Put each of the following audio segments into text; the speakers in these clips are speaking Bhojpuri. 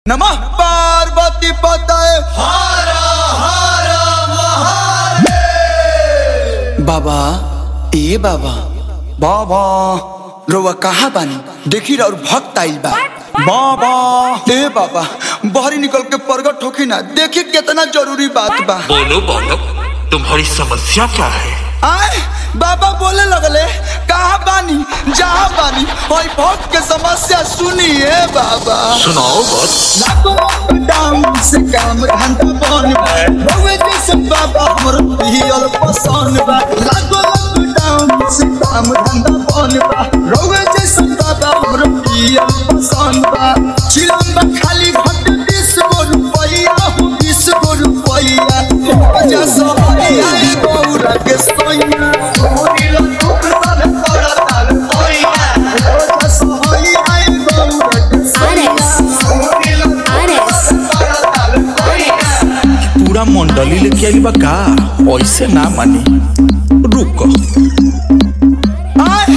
नमः पार्वती पतये हर हर महादेव। बाबा ए बाबा बाबा रोवा कहाँ बानी देखी और भक्त आइल बा। बाबा ए बाबा बाहरी निकल के प्रगट होखी ना देखी कितना जरूरी बात बा। बोलो बालक तुम्हारी समस्या क्या है? आए बाबा बोले लगले कहाँ बानी जहाँ बानी और भक्त के समस्या सुनिए बाबा। सुनाओ बात। लॉकडाउन से काम घंटा बन बा रोवे जैसे बाबा हमर पियल पसंद बा। लॉकडाउन से काम धंधा बन बा रोवे जैसे बाबा हमर पियल पसंद बा। चिलम्बा खाली घट 20 गो रुपया हो 20 गो रुपया जैसा भैया गौरा के सोइया मोरिलो दुख सब पड़ा ताल सोइया जैसा भैया गौरा के सोइया मोरिलो दुख सब पड़ा ताल सोइया। पूरा मंडली लेके आइल बा का ऐसे ना मानी रुको। आए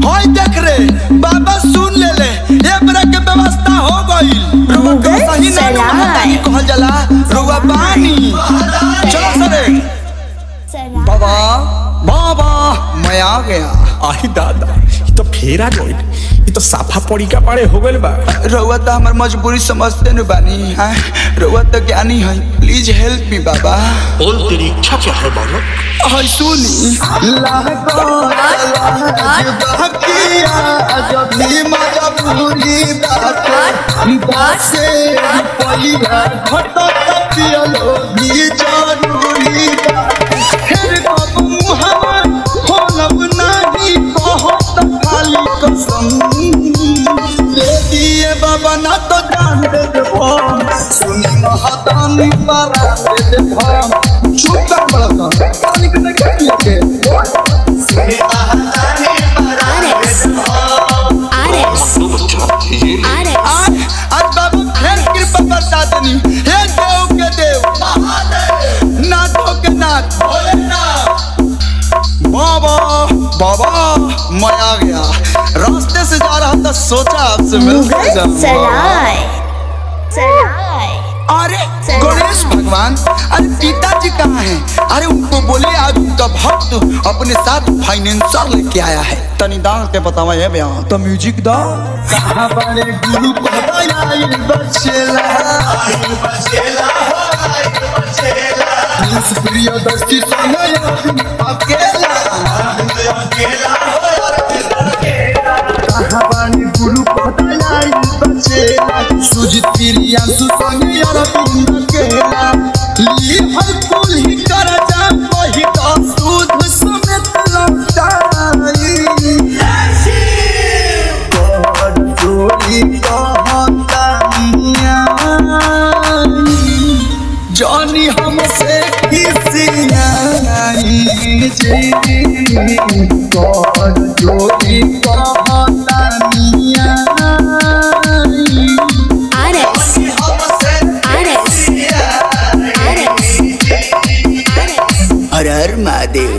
होय देख रे बाबा सुन ले ले ये बरा के व्यवस्था हो गई। रुआ का सही ना कहतानी कहल जाला रुआ पानी चलो सरे बाबा बाबा मैं आ गया। आई दादा ये तो फेरा गइल ये तो साफा पड़ी का पाड़े हो गइल बा। रुआ तो हमार मजबूरी समझते न बानी है रुआ तो ज्ञानी है प्लीज हेल्प मी बाबा। बोल तेरी इच्छा क्या है बालक? हाय सुनी लागो बाकिया जब भी मजबूरी बात बासे पहिया घट पियलो भी जरूरी बात फिर कब मुहावा खोलब नहीं कहत खाली कसम ले दिए बाबा ना तो जान दे देबो सुनी महादानी पारा दे देबो चुप कर बड़ा पानी के देखे लेके सुनी महादानी पारा दे देबो। आज बाबू फिर कृपा बरसा देनी हे देव के देव नाथों के नाथ भोलेनाथ। बाबा बाबा मैं आ गया रास्ते से जा रहा था सोचा आपसे मिल जाऊं। अरे गणेश भगवान अरे पिताजी कहाँ हैं? अरे उनको बोले आज उनका भक्त अपने साथ फाइनेंसर लेके आया है तनी दान के बतावा ये बयान तो म्यूजिक दा। कहाँ बड़े गुरु बताया बचेला प्रिय दस्ती सोना अकेला कहाँ बड़े गुरु बताया बचेला सुजित प्रिया सुसंगी अरविंद केला ली हर फूल ही कर जा वही का सूद समेत लौटाई तोहर जोड़ी कहतानिया जानी हमसे किसियाई जी तोहर जोड़ी कहतानिया हर हर महादेव।